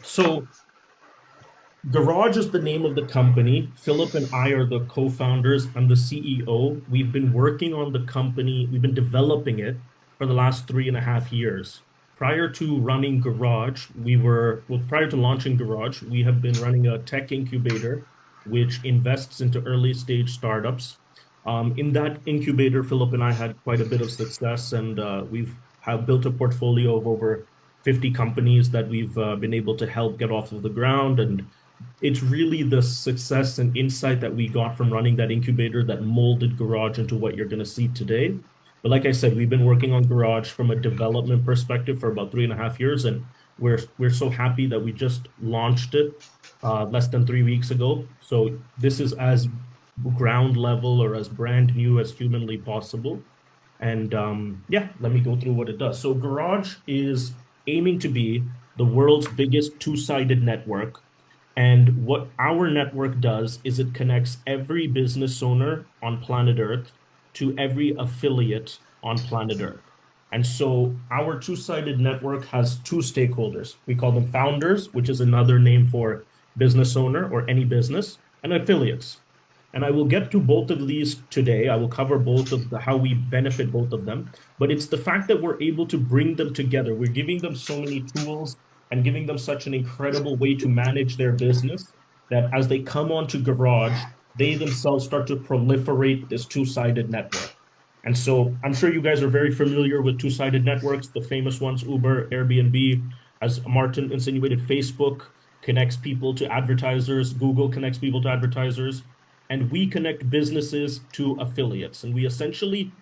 So Garage is the name of the company. Philip and I are the co-founders. I'm the CEO. We've been working on the company. We've been developing it for the last 3.5 years. Prior to running Garage, prior to launching Garage, we have been running a tech incubator, which invests into early stage startups. In that incubator, Philip and I had quite a bit of success, and we've have built a portfolio of over 50 companies that we've been able to help get off of the ground. And it's really the success and insight that we got from running that incubator that molded Garage into what you're going to see today. But like I said, we've been working on Garage from a development perspective for about 3.5 years, and we're so happy that we just launched it less than 3 weeks ago. So this is as ground level or as brand new as humanly possible. And yeah, let me go through what it does. So Garage is aiming to be the world's biggest two-sided network. And what our network does is it connects every business owner on planet Earth to every affiliate on planet Earth. And so our two-sided network has two stakeholders. We call them founders, which is another name for business owner or any business, and affiliates. And I will get to both of these today. I will cover both of how we benefit both of them. But it's the fact that we're able to bring them together. We're giving them so many tools and giving them such an incredible way to manage their business that as they come onto Garage, they themselves start to proliferate this two-sided network. And so I'm sure you guys are very familiar with two-sided networks, the famous ones, Uber, Airbnb, as Martin insinuated, Facebook connects people to advertisers, Google connects people to advertisers, and we connect businesses to affiliates. And we essentially,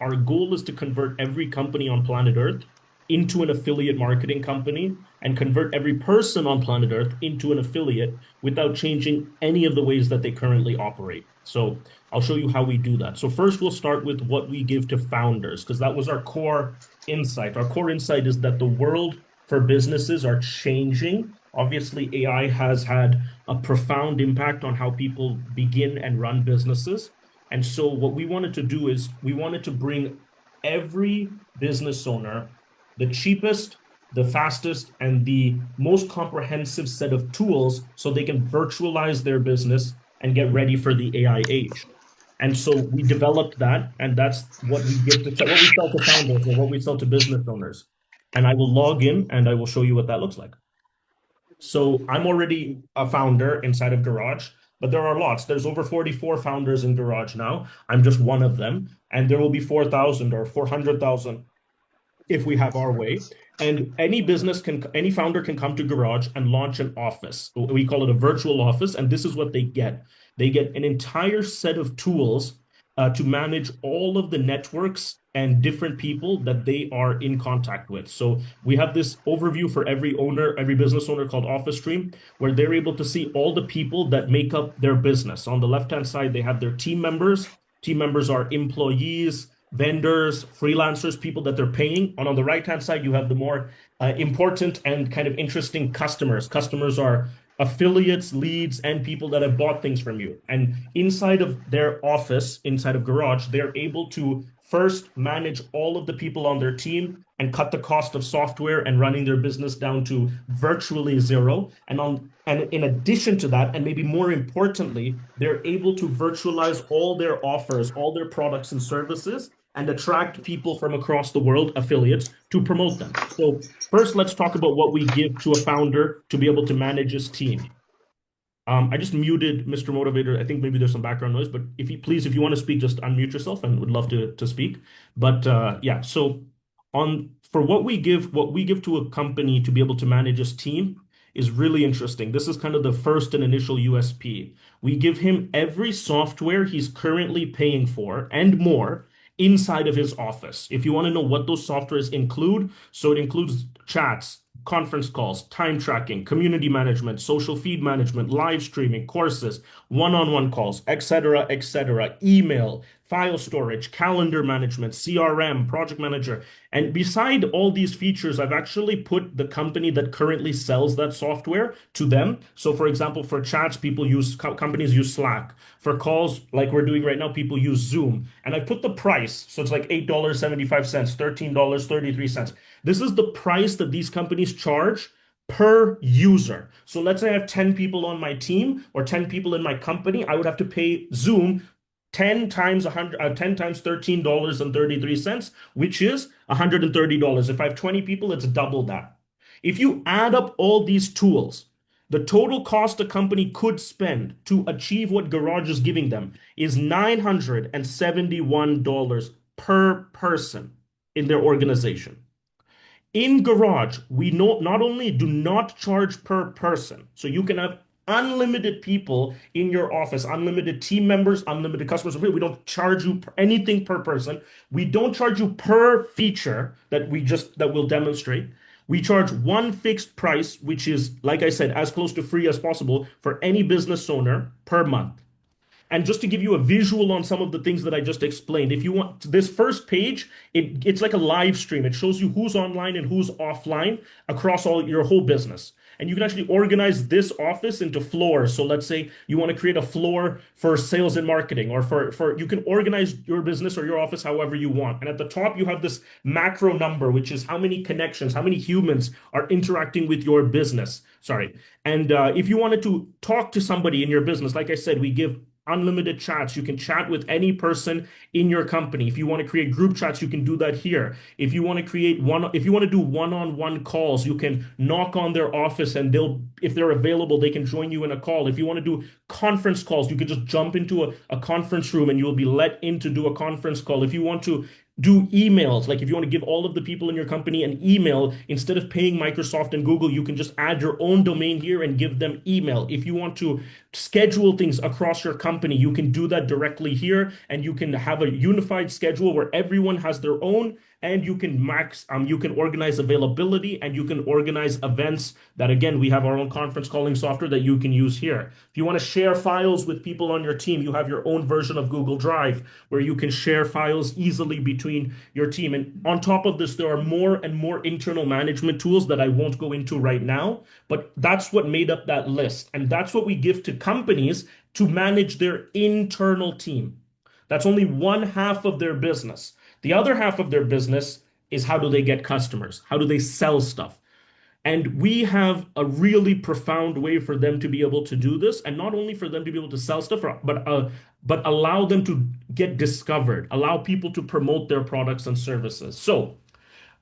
our goal is to convert every company on planet Earth into an affiliate marketing company and convert every person on planet Earth into an affiliate without changing any of the ways that they currently operate. So I'll show you how we do that. So first we'll start with what we give to founders, because that was our core insight. Our core insight is that the world for businesses are changing. Obviously, AI has had a profound impact on how people begin and run businesses. And so what we wanted to do is we wanted to bring every business owner the cheapest, the fastest, and the most comprehensive set of tools so they can virtualize their business and get ready for the AI age. And so we developed that, and that's what we give to what we sell to founders or what we sell to business owners. And I will log in and I will show you what that looks like. So I'm already a founder inside of Garage, but there are lots. There's over 44 founders in Garage now. I'm just one of them, and there will be 4,000 or 400,000 if we have our way. And any founder can come to Garage and launch an office. We call it a virtual office. And this is what they get. They get an entire set of tools to manage all of the networks and different people that they are in contact with. So we have this overview for every owner, every business owner called Office Stream, where they're able to see all the people that make up their business. On the left-hand side, they have their team members. Team members are employees, vendors, freelancers, people that they're paying. And on the right-hand side, you have the more important and kind of interesting customers. Customers are affiliates, leads, and people that have bought things from you. And inside of their office, inside of Garage, they're able to first manage all of the people on their team and cut the cost of software and running their business down to virtually zero. And in addition to that, and maybe more importantly, they're able to virtualize all their offers, all their products and services, and attract people from across the world, affiliates, to promote them. So first, let's talk about what we give to a founder to be able to manage his team. I just muted Mr. Motivator. I think maybe there's some background noise, but if you want to speak, just unmute yourself and would love to speak. But yeah, so on for what we give to a company to be able to manage his team is really interesting. This is kind of the first and initial USP. We give him every software he's currently paying for and more inside of his office. If you want to know what those softwares include, so it includes chats, conference calls, time tracking, community management, social feed management, live streaming, courses, one-on-one calls, etc., email, file storage, calendar management, CRM, project manager. And beside all these features, I've actually put the company that currently sells that software to them. So for example, for chats, companies use Slack. For calls, like we're doing right now, people use Zoom. And I put the price. So it's like $8.75, $13.33. This is the price that these companies charge per user. So let's say I have 10 people on my team or 10 people in my company, I would have to pay Zoom 10 times 100 10 times $13.33, which is $130. If I have 20 people, it's double that. If you add up all these tools, the total cost a company could spend to achieve what Garage is giving them is $971 per person in their organization. In Garage, we not only do not charge per person, so you can have unlimited people in your office, unlimited team members, unlimited customers. We don't charge you anything per person. We don't charge you per feature that we'll demonstrate. We charge one fixed price, which is, like I said, as close to free as possible for any business owner per month. And just to give you a visual on some of the things that I just explained, if you want this first page, it's like a live stream. It shows you who's online and who's offline across all your whole business. And you can actually organize this office into floors. So let's say you want to create a floor for sales and marketing, or for you can organize your business or your office however you want. And at the top, you have this macro number, which is how many connections, how many humans are interacting with your business. Sorry. And if you wanted to talk to somebody in your business, like I said, we give unlimited chats. You can chat with any person in your company. If you want to create group chats, you can do that here. If you want to if you want to do one-on-one calls, you can knock on their office and if they're available, they can join you in a call. If you want to do conference calls, you can just jump into a conference room and you'll be let in to do a conference call. If you want to do emails, like if you want to give all of the people in your company an email, instead of paying Microsoft and Google, you can just add your own domain here and give them email. If you want to schedule things across your company, you can do that directly here, and you can have a unified schedule where everyone has their own, and you can you can organize availability, and you can organize events that, again, we have our own conference calling software that you can use here. If you want to share files with people on your team, you have your own version of Google Drive where you can share files easily between your team. And on top of this, there are more and more internal management tools that I won't go into right now, but that's what made up that list. And that's what we give to companies to manage their internal team. That's only one half of their business. The other half of their business is how do they get customers? How do they sell stuff? And we have a really profound way for them to be able to do this, and not only for them to be able to sell stuff, but allow them to get discovered, allow people to promote their products and services. So,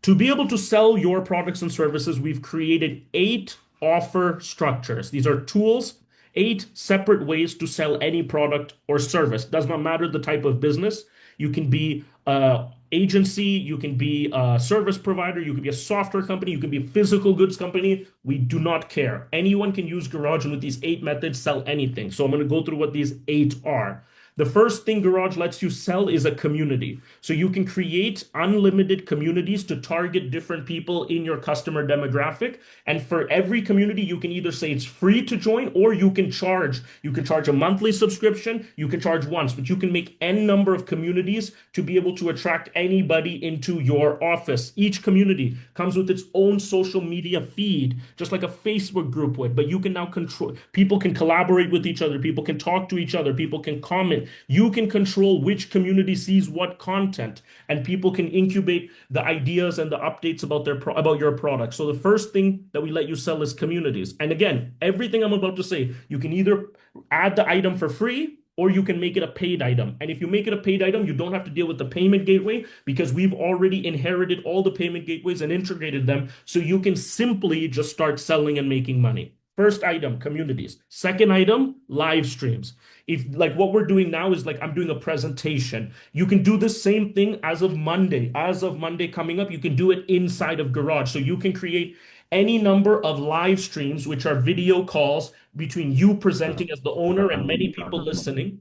to be able to sell your products and services, we've created 8 offer structures. These are tools, 8 separate ways to sell any product or service. Does not matter the type of business. You can be an agency, you can be a service provider, you can be a software company, you can be a physical goods company. We do not care. Anyone can use Garage, and with these 8 methods, sell anything. So I'm going to go through what these 8 are. The first thing Garage lets you sell is a community. So you can create unlimited communities to target different people in your customer demographic. And for every community, you can either say it's free to join, or you can charge. You can charge a monthly subscription, you can charge once, but you can make N number of communities to be able to attract anybody into your office. Each community comes with its own social media feed, just like a Facebook group would, but you can now control, people can collaborate with each other, people can talk to each other, people can comment. You can control which community sees what content, and people can incubate the ideas and the updates about about your product. So the first thing that we let you sell is communities. And again, everything I'm about to say, you can either add the item for free, or you can make it a paid item. And if you make it a paid item, you don't have to deal with the payment gateway, because we've already inherited all the payment gateways and integrated them. So you can simply just start selling and making money. First item, communities. Second item, live streams. If like what we're doing now is like I'm doing a presentation. You can do the same thing as of Monday. As of Monday coming up, you can do it inside of Garage. So you can create any number of live streams, which are video calls between you presenting as the owner and many people listening.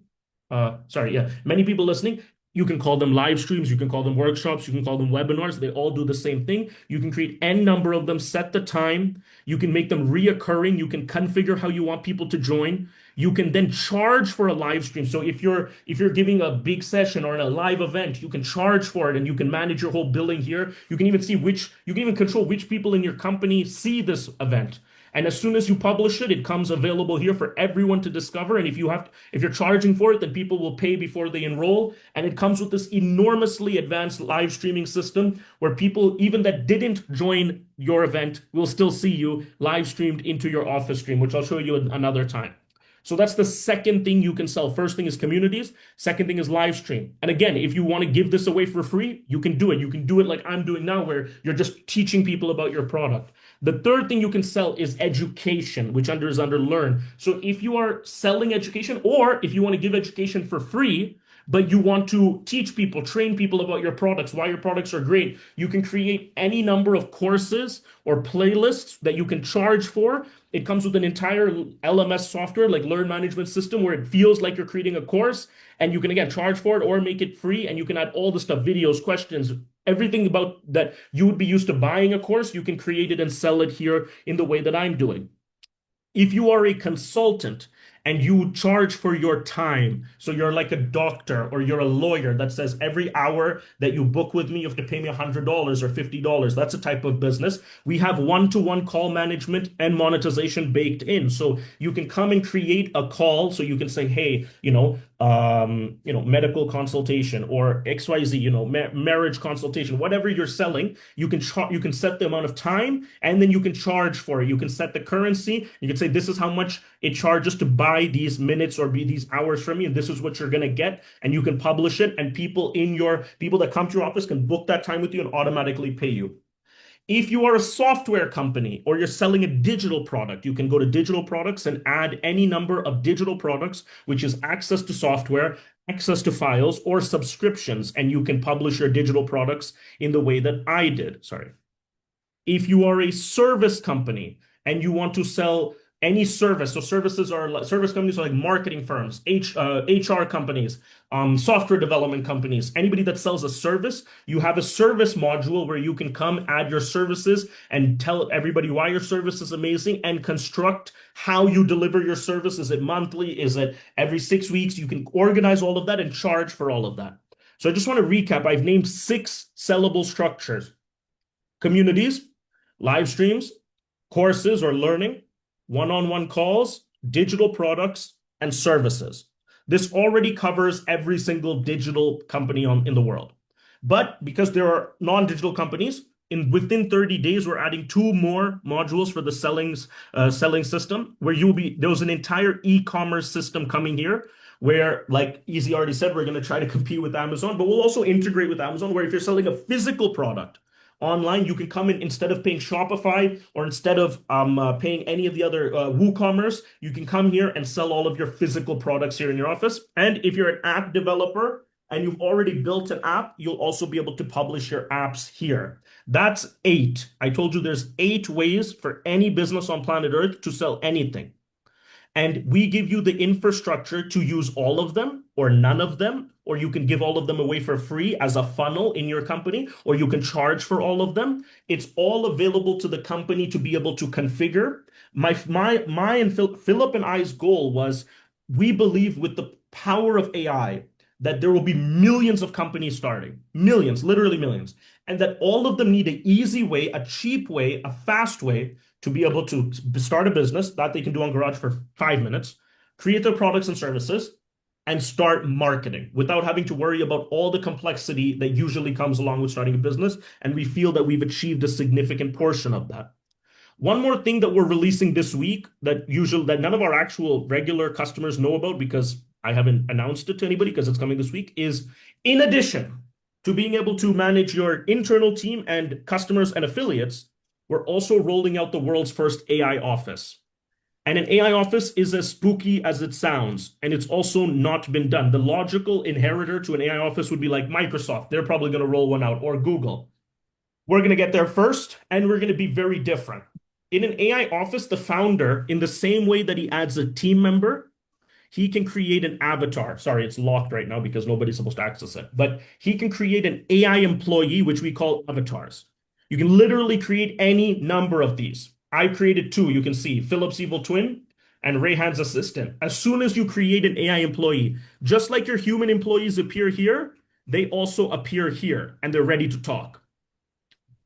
Many people listening. You can call them live streams, you can call them workshops, you can call them webinars. They all do the same thing. You can create N number of them, set the time. You can make them reoccurring. You can configure how you want people to join. You can then charge for a live stream. So if you're giving a big session or in a live event, you can charge for it, and you can manage your whole billing here. You can even control which people in your company see this event. And as soon as you publish it, it comes available here for everyone to discover. And if you're charging for it, then people will pay before they enroll. And it comes with this enormously advanced live streaming system where people, even that didn't join your event, will still see you live streamed into your office stream, which I'll show you another time. So that's the second thing you can sell. First thing is communities. Second thing is live stream. And again, if you want to give this away for free, you can do it. You can do it like I'm doing now, where you're just teaching people about your product. The third thing you can sell is education, which is under learn. So if you are selling education, or if you want to give education for free, but you want to teach people, train people about your products, why your products are great, you can create any number of courses or playlists that you can charge for. It comes with an entire LMS software, like learn management system, where it feels like you're creating a course, and you can again charge for it or make it free, and you can add all the stuff, videos, questions, everything about that you would be used to buying a course. You can create it and sell it here in the way that I'm doing. If you are a consultant and you charge for your time, so you're like a doctor or you're a lawyer that says every hour that you book with me, you have to pay me $100 or $50. That's a type of business. We have one-to-one call management and monetization baked in. So you can come and create a call. So you can say, hey, medical consultation or XYZ, marriage consultation, whatever you're selling, you can set the amount of time, and then you can charge for it. You can set the currency. You can say, this is how much it charges to buy these minutes or be these hours from me, and this is what you're going to get. And you can publish it, and people that come to your office can book that time with you and automatically pay you. If you are a software company or you're selling a digital product, you can go to digital products and add any number of digital products, which is access to software, access to files, or subscriptions, and you can publish your digital products in the way that I did. Sorry. If you are a service company and you want to sell any service, so service companies are like marketing firms, HR companies, software development companies, anybody that sells a service, you have a service module where you can come add your services and tell everybody why your service is amazing and construct how you deliver your service. Is it monthly? Is it every 6 weeks? You can organize all of that and charge for all of that. So I just want to recap. I've named 6 sellable structures: communities, live streams, courses or learning, one-on-one calls, digital products, and services. This already covers every single digital company in the world. But because there are non-digital companies, within 30 days, we're adding 2 more modules for the selling system, where there's an entire e-commerce system coming here, where, like Easy already said, we're going to try to compete with Amazon, but we'll also integrate with Amazon, where if you're selling a physical product online, you can come in, instead of paying Shopify or instead of paying any of the other WooCommerce, you can come here and sell all of your physical products here in your office. And if you're an app developer and you've already built an app, you'll also be able to publish your apps here. That's 8. I told you there's 8 ways for any business on planet Earth to sell anything. And we give you the infrastructure to use all of them or none of them, or you can give all of them away for free as a funnel in your company, or you can charge for all of them. It's all available to the company to be able to configure. My and Philip and I's goal was, we believe with the power of AI that there will be millions of companies starting, millions, literally millions, and that all of them need an easy way, a cheap way, a fast way to be able to start a business that they can do on Garage for 5 minutes, create their products and services, and start marketing without having to worry about all the complexity that usually comes along with starting a business. And we feel that we've achieved a significant portion of that. One more thing that we're releasing this week that none of our actual regular customers know about, because I haven't announced it to anybody because it's coming this week, is in addition to being able to manage your internal team and customers and affiliates, we're also rolling out the world's first AI office. And an AI office is as spooky as it sounds, and it's also not been done. The logical inheritor to an AI office would be like Microsoft. They're probably going to roll one out, or Google. We're going to get there first, and we're going to be very different. In an AI office, the founder, in the same way that he adds a team member, he can create an avatar. Sorry, it's locked right now because nobody's supposed to access it. But he can create an AI employee, which we call avatars. You can literally create any number of these. I created 2. You can see Philip's evil twin and Rayhan's assistant. As soon as you create an AI employee, just like your human employees appear here, they also appear here, and they're ready to talk.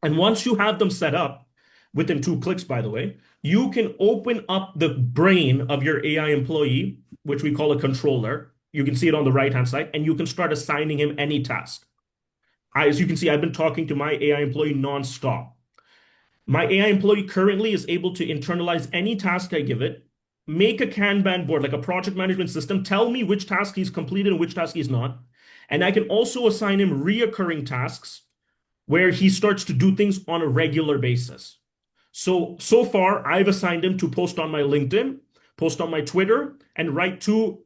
And once you have them set up, within 2 clicks, by the way, you can open up the brain of your AI employee, which we call a controller. You can see it on the right hand side, and you can start assigning him any task. As you can see, I've been talking to my AI employee nonstop. My AI employee currently is able to internalize any task I give it, make a Kanban board, like a project management system, tell me which task he's completed and which task he's not. And I can also assign him reoccurring tasks where he starts to do things on a regular basis. So far, I've assigned him to post on my LinkedIn, post on my Twitter, and write 2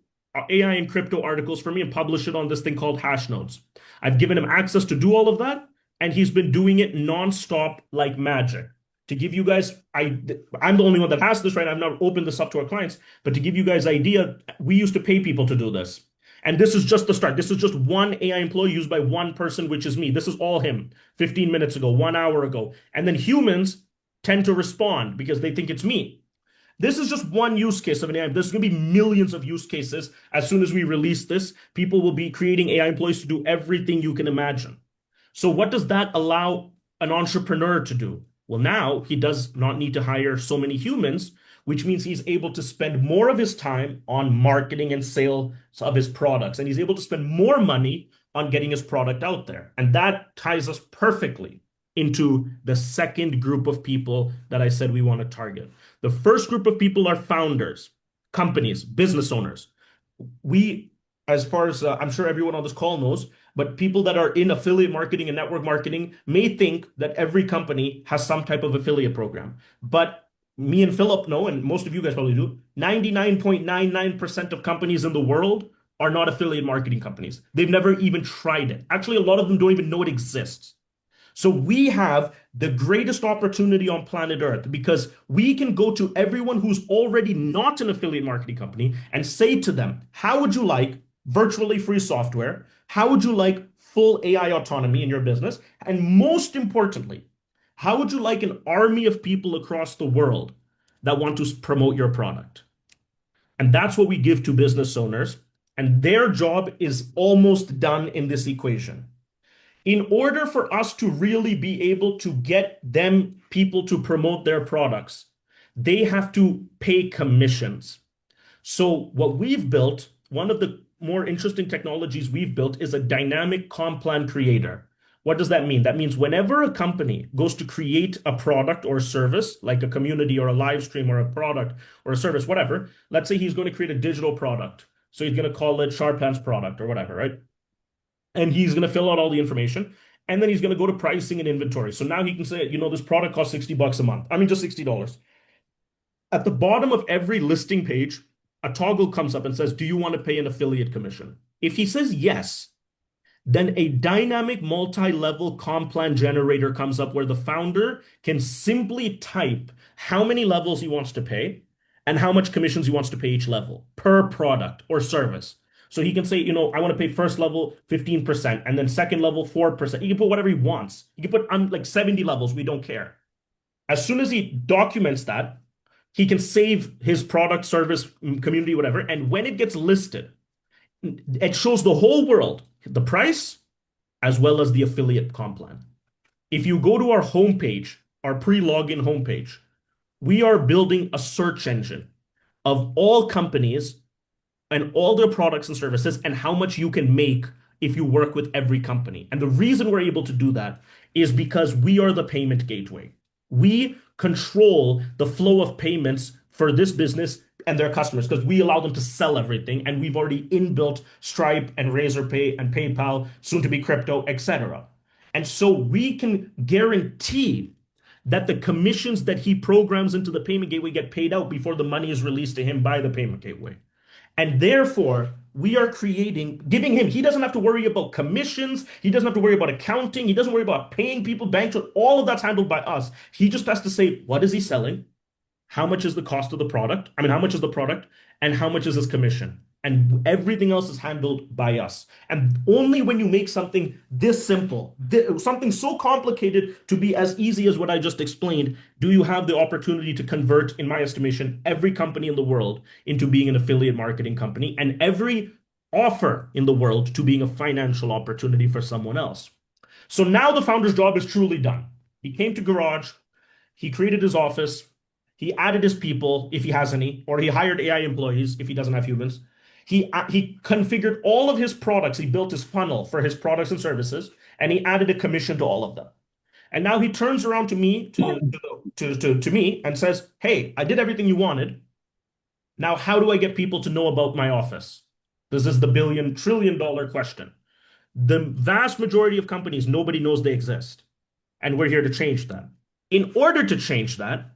AI and crypto articles for me and publish it on this thing called Hash Nodes. I've given him access to do all of that, and he's been doing it nonstop like magic. To give you guys, I'm the only one that has this, right? I've not opened this up to our clients, but to give you guys idea, we used to pay people to do this. And this is just the start. This is just one AI employee used by one person, which is me. This is all him 15 minutes ago, 1 hour ago. And then humans tend to respond because they think it's me. This is just one use case of an AI. There's going to be millions of use cases. As soon as we release this, people will be creating AI employees to do everything you can imagine. So what does that allow an entrepreneur to do? Well, now he does not need to hire so many humans, which means he's able to spend more of his time on marketing and sales of his products. And he's able to spend more money on getting his product out there. And that ties us perfectly into the second group of people that I said we want to target. The first group of people are founders, companies, business owners. We, as far as I'm sure everyone on this call knows, but people that are in affiliate marketing and network marketing may think that every company has some type of affiliate program. But me and Philip know, and most of you guys probably do, 99.99% of companies in the world are not affiliate marketing companies. They've never even tried it. Actually, a lot of them don't even know it exists. So we have the greatest opportunity on planet Earth because we can go to everyone who's already not an affiliate marketing company and say to them, how would you like virtually free software? How would you like full AI autonomy in your business? And most importantly, how would you like an army of people across the world that want to promote your product? And that's what we give to business owners. And their job is almost done in this equation. In order for us to really be able to get them people to promote their products, they have to pay commissions. So what we've built, one of the more interesting technologies we've built is a dynamic comp plan creator. What does that mean? That means whenever a company goes to create a product or a service, like a community or a live stream or a product or a service, whatever, let's say he's going to create a digital product. So he's going to call it Shorupan's product or whatever, right? And he's going to fill out all the information. And then he's going to go to pricing and inventory. So now he can say, this product costs $60 a month. I mean, just $60. At the bottom of every listing page, a toggle comes up and says, do you want to pay an affiliate commission? If he says yes, then a dynamic multi-level comp plan generator comes up where the founder can simply type how many levels he wants to pay and how much commissions he wants to pay each level per product or service. So he can say, I want to pay first level 15% and then second level 4%. He can put whatever he wants. He can put like 70 levels. We don't care. As soon as he documents that, he can save his product, service, community, whatever. And when it gets listed, it shows the whole world the price as well as the affiliate comp plan. If you go to our homepage, our pre-login homepage, we are building a search engine of all companies and all their products and services and how much you can make if you work with every company. And the reason we're able to do that is because we are the payment gateway. We control the flow of payments for this business and their customers because we allow them to sell everything. And we've already inbuilt Stripe and Razorpay and PayPal, soon to be crypto, etc. And so we can guarantee that the commissions that he programs into the payment gateway get paid out before the money is released to him by the payment gateway. And therefore, we are giving him, he doesn't have to worry about commissions. He doesn't have to worry about accounting. He doesn't worry about paying people, banks, all of that's handled by us. He just has to say, what is he selling? How much is the cost of the product? I mean, how much is the product and how much is his commission? And everything else is handled by us. And only when you make something this simple, something so complicated to be as easy as what I just explained, do you have the opportunity to convert, in my estimation, every company in the world into being an affiliate marketing company and every offer in the world to being a financial opportunity for someone else. So now the founder's job is truly done. He came to Garage. He created his office. He added his people, if he has any, or he hired AI employees if he doesn't have humans. He configured all of his products. He built his funnel for his products and services, and he added a commission to all of them. And now he turns around to me to me and says, "Hey, I did everything you wanted. Now, how do I get people to know about my office?" This is the billion trillion dollar question. The vast majority of companies, nobody knows they exist. And we're here to change that. In order to change that,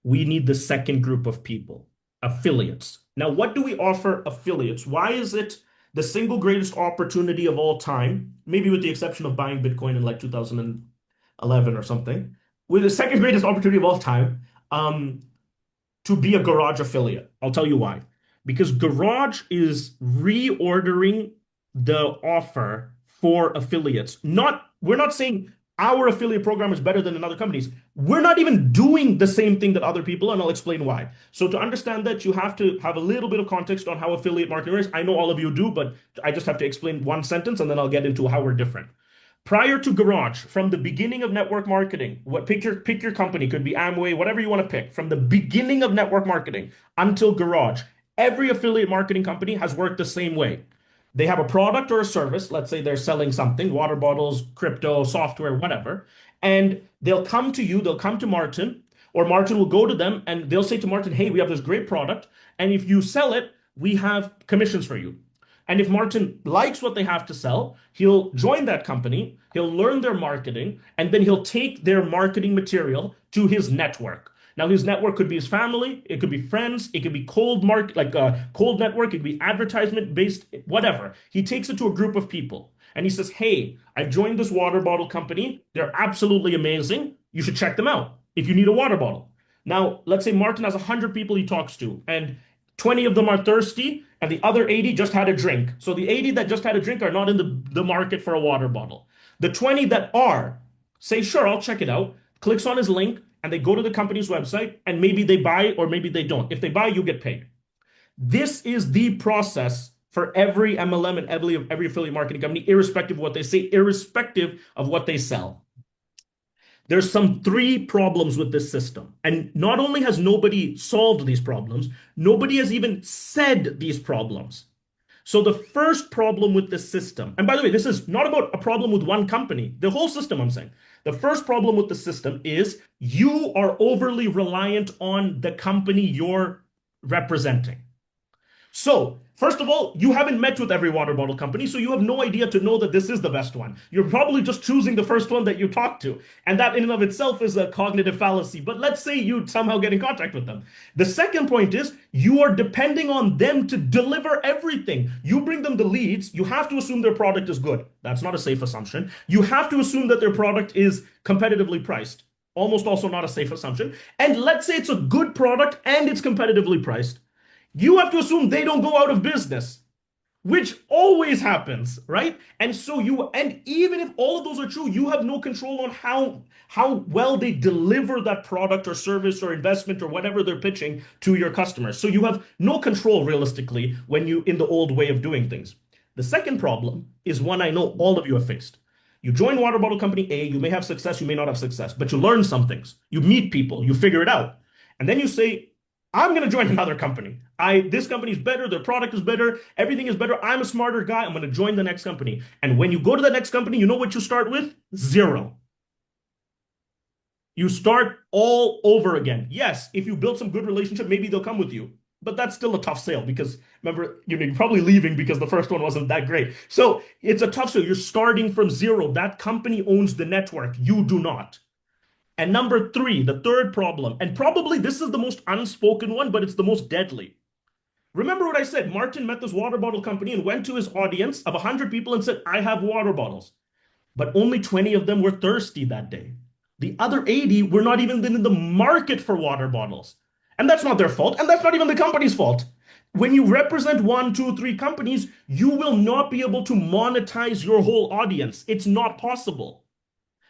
we need the second group of people, affiliates. Now, what do we offer affiliates? Why is it the single greatest opportunity of all time, maybe with the exception of buying Bitcoin in like 2011 or something, with the second greatest opportunity of all time, to be a Garage affiliate? I'll tell you why. Because Garage is reordering the offer for affiliates. We're not saying our affiliate program is better than another company's. We're not even doing the same thing that other people, and I'll explain why. So to understand that, you have to have a little bit of context on how affiliate marketing works. I know all of you do, but I just have to explain one sentence and then I'll get into how we're different. Prior to Garage, from the beginning of network marketing, pick your company, could be Amway, whatever you want to pick. From the beginning of network marketing until Garage, every affiliate marketing company has worked the same way. They have a product or a service. Let's say they're selling something, water bottles, crypto, software, whatever. And they'll come to you, they'll come to Martin, or Martin will go to them and they'll say to Martin, "Hey, we have this great product. And if you sell it, we have commissions for you." And if Martin likes what they have to sell, he'll join that company, he'll learn their marketing, and then he'll take their marketing material to his network. Now, his network could be his family, it could be friends, it could be cold market, like a cold network, it could be advertisement based, whatever. He takes it to a group of people and he says, "Hey, I've joined this water bottle company. They're absolutely amazing. You should check them out if you need a water bottle." Now, let's say Martin has 100 people he talks to, and 20 of them are thirsty, and the other 80 just had a drink. So the 80 that just had a drink are not in the market for a water bottle. The 20 that are say, "Sure, I'll check it out," clicks on his link, and they go to the company's website, and maybe they buy or maybe they don't. If they buy, you get paid. This is the process for every MLM and every affiliate marketing company, irrespective of what they say, irrespective of what they sell. There's some three problems with this system. And not only has nobody solved these problems, nobody has even said these problems. So the first problem with the system, and by the way, this is not about a problem with one company, the whole system, I'm saying. The first problem with the system is you are overly reliant on the company you're representing. So, first of all, you haven't met with every water bottle company, so you have no idea to know that this is the best one. You're probably just choosing the first one that you talk to. And that in and of itself is a cognitive fallacy. But let's say you somehow get in contact with them. The second point is you are depending on them to deliver everything. You bring them the leads, you have to assume their product is good. That's not a safe assumption. You have to assume that their product is competitively priced. Almost also not a safe assumption. And let's say it's a good product and it's competitively priced. You have to assume they don't go out of business, which always happens, right? And even if all of those are true, you have no control on how well they deliver that product or service or investment or whatever they're pitching to your customers. So you have no control realistically when you in the old way of doing things. The second problem is one I know all of you have faced. You join water bottle company A, you may have success, you may not have success, but you learn some things. You meet people, you figure it out. And then you say, "I'm going to join another company. This company is better. Their product is better. Everything is better. I'm a smarter guy. I'm going to join the next company." And when you go to the next company, you know what you start with? Zero. You start all over again. Yes, if you build some good relationship, maybe they'll come with you. But that's still a tough sale because remember, you're probably leaving because the first one wasn't that great. So it's a tough sale. You're starting from zero. That company owns the network. You do not. And number three, the third problem, and probably this is the most unspoken one, but it's the most deadly. Remember what I said? Martin met this water bottle company and went to his audience of 100 people and said, "I have water bottles." But only 20 of them were thirsty that day. The other 80 were not even in the market for water bottles. And that's not their fault. And that's not even the company's fault. When you represent one, two, three companies, you will not be able to monetize your whole audience. It's not possible.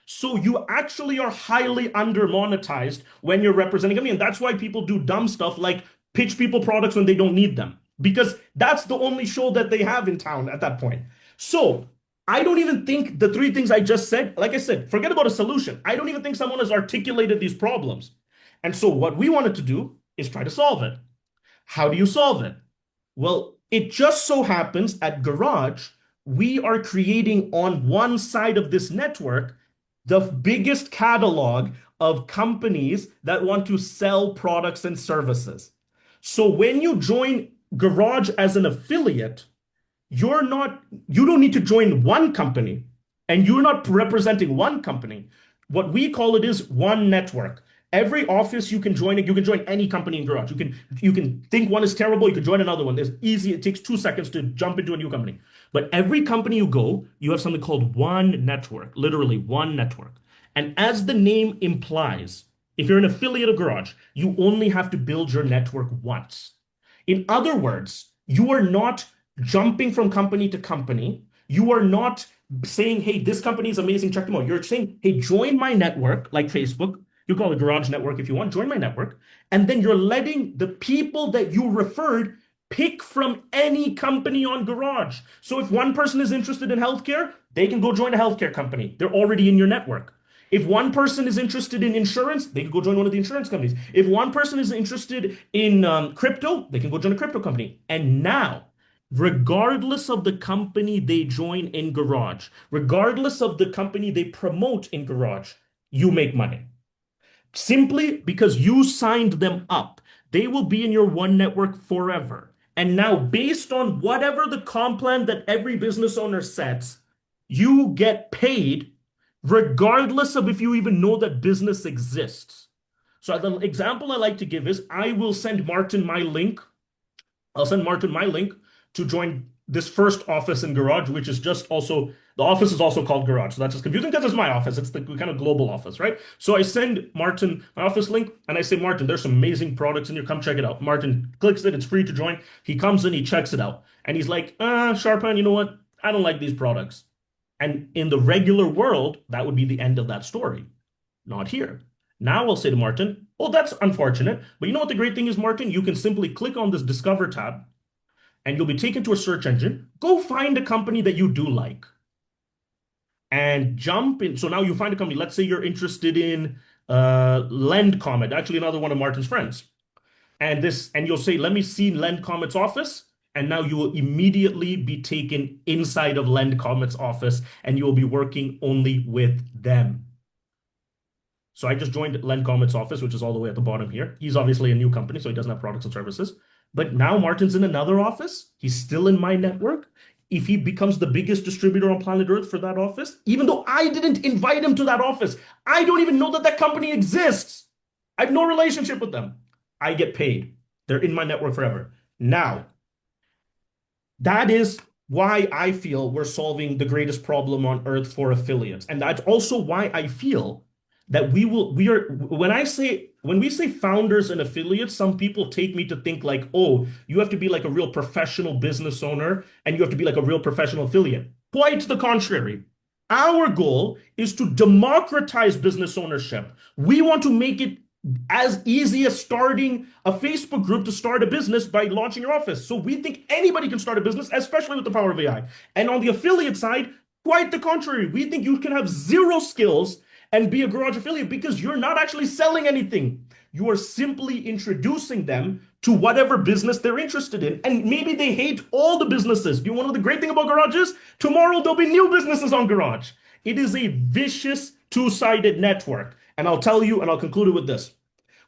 So you actually are highly under monetized when you're representing a company. And that's why people do dumb stuff like pitch people products when they don't need them, because that's the only show that they have in town at that point. So I don't even think the three things I just said, like I said, forget about a solution. I don't even think someone has articulated these problems. And so what we wanted to do is try to solve it. How do you solve it? Well, it just so happens at Garage, we are creating on one side of this network the biggest catalog of companies that want to sell products and services. So when you join Garage as an affiliate, you're not, you don't need to join one company and you're not representing one company. What we call it is one network. Every office you can join any company in Garage. You can think one is terrible, you can join another one. It's easy, it takes 2 seconds to jump into a new company. But every company you go, you have something called one network, literally one network. And as the name implies, if you're an affiliate of Garage, you only have to build your network once. In other words, you are not jumping from company to company. You are not saying, hey, this company is amazing, check them out. You're saying, hey, join my network, like Facebook. You call it Garage Network if you want, join my network. And then you're letting the people that you referred pick from any company on Garage. So if one person is interested in healthcare, they can go join a healthcare company. They're already in your network. If one person is interested in insurance, they can go join one of the insurance companies. If one person is interested in crypto, they can go join a crypto company. And now, regardless of the company they join in Garage, regardless of the company they promote in Garage, you make money. Simply because you signed them up. They will be in your one network forever. And now, based on whatever the comp plan that every business owner sets, you get paid regardless of if you even know that business exists. So the example I like to give is I will send Martin my link. I'll send Martin my link to join this first office in Garage, which is just also, the office is also called Garage. So that's just confusing because it's my office. It's the kind of global office, right? So I send Martin my office link and I say, Martin, there's some amazing products in here. Come check it out. Martin clicks it. It's free to join. He comes in, he checks it out. And he's like, Shorupan, you know what? I don't like these products. And in the regular world, that would be the end of that story. Not here. Now I'll say to Martin, oh, that's unfortunate. But you know what the great thing is, Martin? You can simply click on this Discover tab and you'll be taken to a search engine. Go find a company that you do like and jump in. So now you find a company. Let's say you're interested in Lend Comet, actually another one of Martin's friends. And you'll say, let me see Lend Comet's office. And now you will immediately be taken inside of Lend Comet's office and you will be working only with them. So I just joined Lend Comet's office, which is all the way at the bottom here. He's obviously a new company, so he doesn't have products and services. But now Martin's in another office. He's still in my network. If he becomes the biggest distributor on planet Earth for that office, even though I didn't invite him to that office, I don't even know that that company exists. I have no relationship with them. I get paid. They're in my network forever. Now, that is why I feel we're solving the greatest problem on earth for affiliates. And that's also why I feel that when we say founders and affiliates, some people take me to think like, oh, you have to be like a real professional business owner and you have to be like a real professional affiliate. Quite the contrary. Our goal is to democratize business ownership. We want to make it as easy as starting a Facebook group to start a business by launching your office. So we think anybody can start a business, especially with the power of AI. And on the affiliate side, quite the contrary. We think you can have zero skills and be a Garage affiliate because you're not actually selling anything. You are simply introducing them to whatever business they're interested in. And maybe they hate all the businesses. You know the great thing about Garage is? Tomorrow there'll be new businesses on Garage. It is a vicious two-sided network. And I'll tell you, and I'll conclude it with this.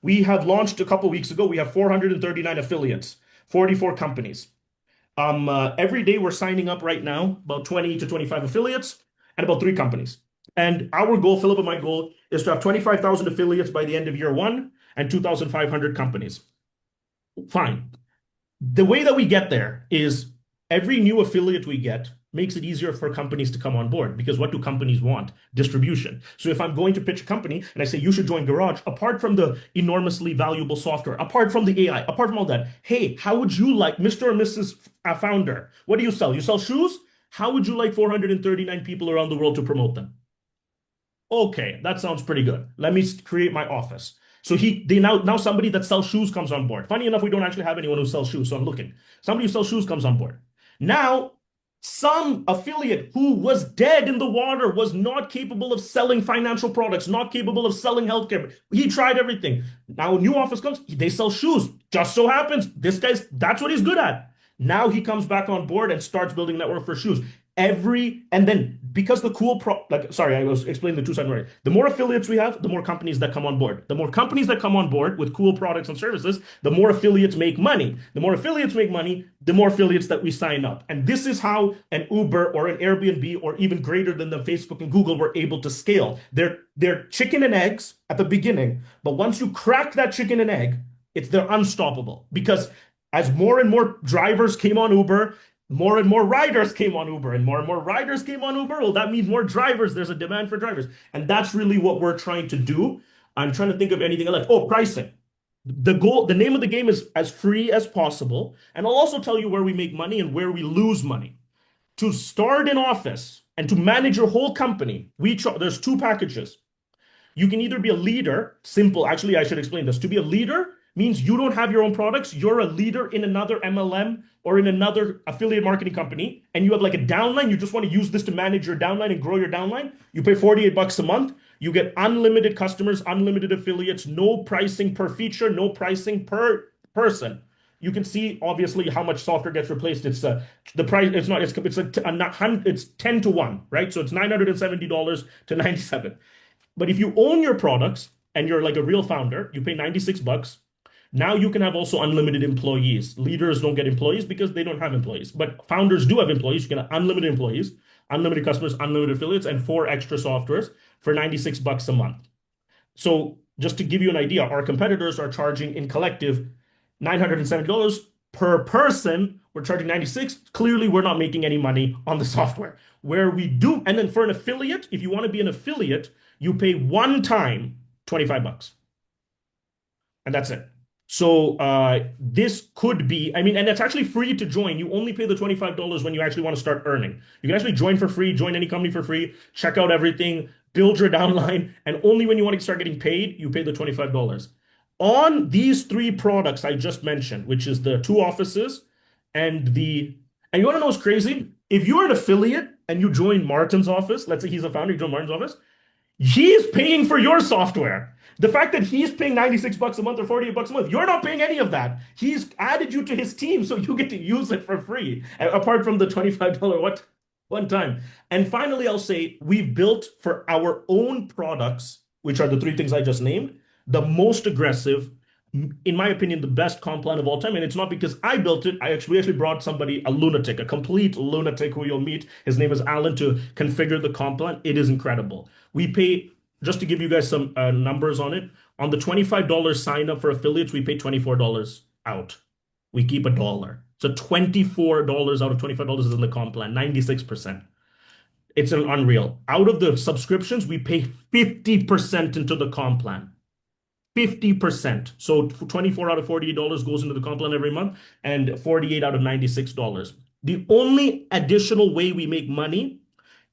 We have launched a couple weeks ago. We have 439 affiliates, 44 companies. Every day we're signing up right now, about 20 to 25 affiliates and about 3 companies. And our goal, Philip and my goal, is to have 25,000 affiliates by the end of year 1 and 2,500 companies. Fine. The way that we get there is every new affiliate we get makes it easier for companies to come on board because what do companies want? Distribution. So if I'm going to pitch a company and I say you should join Garage, apart from the enormously valuable software, apart from the AI, apart from all that, hey, how would you like, Mr. or Mrs. Founder, what do you sell? You sell shoes? How would you like 439 people around the world to promote them? Okay, that sounds pretty good. Let me create my office. So now somebody that sells shoes comes on board. Funny enough, we don't actually have anyone who sells shoes, so I'm looking. Somebody who sells shoes comes on board. Now Some affiliate who was dead in the water, was not capable of selling financial products, not capable of selling healthcare. He tried everything. Now a new office comes, they sell shoes. Just so happens this guy's that's what he's good at. Now he comes back on board and starts building network for shoes. And then because the sorry, I was explaining the two sides right. The more affiliates we have, the more companies that come on board. The more companies that come on board with cool products and services, the more affiliates make money. The more affiliates make money, the more affiliates that we sign up. And this is how an Uber or an Airbnb or even greater than the Facebook and Google were able to scale. They're chicken and eggs at the beginning, but once you crack that chicken and egg, they're unstoppable because as more and more drivers came on Uber, more and more riders came on Uber, and more riders came on Uber. Well, that means more drivers. There's a demand for drivers. And that's really what we're trying to do. I'm trying to think of anything else. Oh, pricing. The name of the game is as free as possible. And I'll also tell you where we make money and where we lose money. To start an office and to manage your whole company, there's two packages. You can either be a leader, simple, actually, I should explain this. To be a leader means you don't have your own products, you're a leader in another MLM or in another affiliate marketing company, and you have like a downline, you just want to use this to manage your downline and grow your downline. You pay 48 bucks a month, you get unlimited customers, unlimited affiliates, no pricing per feature, no pricing per person. You can see obviously how much software gets replaced. It's the price. It's not. It's 10 to 1, right? So it's $970 to 97. But if you own your products and you're like a real founder, you pay 96 bucks. Now you can have also unlimited employees. Leaders don't get employees because they don't have employees, but founders do have employees. You can have unlimited employees, unlimited customers, unlimited affiliates, and 4 extra softwares for 96 bucks a month. So just to give you an idea, our competitors are charging in collective $970 per person. We're charging 96. Clearly, we're not making any money on the software. Where we do, and then for an affiliate, if you want to be an affiliate, you pay one time 25 bucks. And that's it. So this could be, I mean, and it's actually free to join. You only pay the $25 when you actually want to start earning. You can actually join for free, join any company for free, check out everything, build your downline, and only when you want to start getting paid, you pay the $25. On these 3 products I just mentioned, which is the 2 offices and you want to know what's crazy? If you're an affiliate and you join Martin's office, let's say he's a founder, you join Martin's office, he's paying for your software. The fact that he's paying 96 bucks a month or 48 bucks a month, you're not paying any of that. He's added you to his team, so you get to use it for free, apart from the $25 one time. And finally, I'll say we've built for our own products, which are the 3 things I just named, the most aggressive, in my opinion, the best comp plan of all time. And it's not because I built it. We actually brought somebody, a lunatic, a complete lunatic who you'll meet. His name is Alan to configure the comp plan. It is incredible. We pay, just to give you guys some numbers on it, on the $25 sign up for affiliates, we pay $24 out. We keep $1. So $24 out of $25 is in the comp plan, 96%. It's an unreal. Out of the subscriptions, we pay 50% into the comp plan. 50%. So 24 out of $48 goes into the comp plan every month and 48 out of $96. The only additional way we make money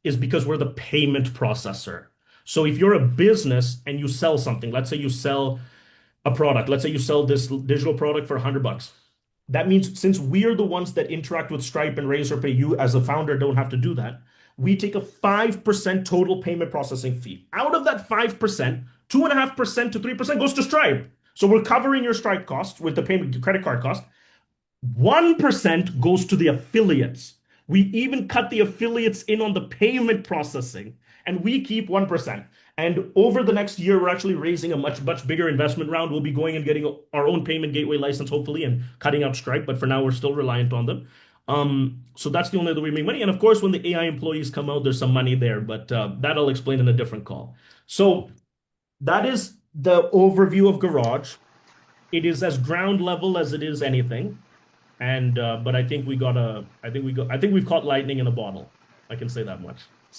is because we're the payment processor. So if you're a business and you sell something, let's say you sell a product, let's say you sell this digital product for 100 bucks. That means since we're the ones that interact with Stripe and Razorpay, you as a founder don't have to do that. We take a 5% total payment processing fee. Out of that 5%, 2.5% to 3% goes to Stripe. So we're covering your Stripe cost with the payment credit card cost. 1% goes to the affiliates. We even cut the affiliates in on the payment processing, and we keep 1%. And over the next year, we're actually raising a much bigger investment round. We'll be going and getting our own payment gateway license, hopefully, and cutting out Stripe. But for now, we're still reliant on them. So that's the only way we make money. And of course, when the AI employees come out, there's some money there, but that I'll explain in a different call. So that is the overview of Garage. It is as ground level as it is anything. And but I think we've caught lightning in a bottle. I can say that much.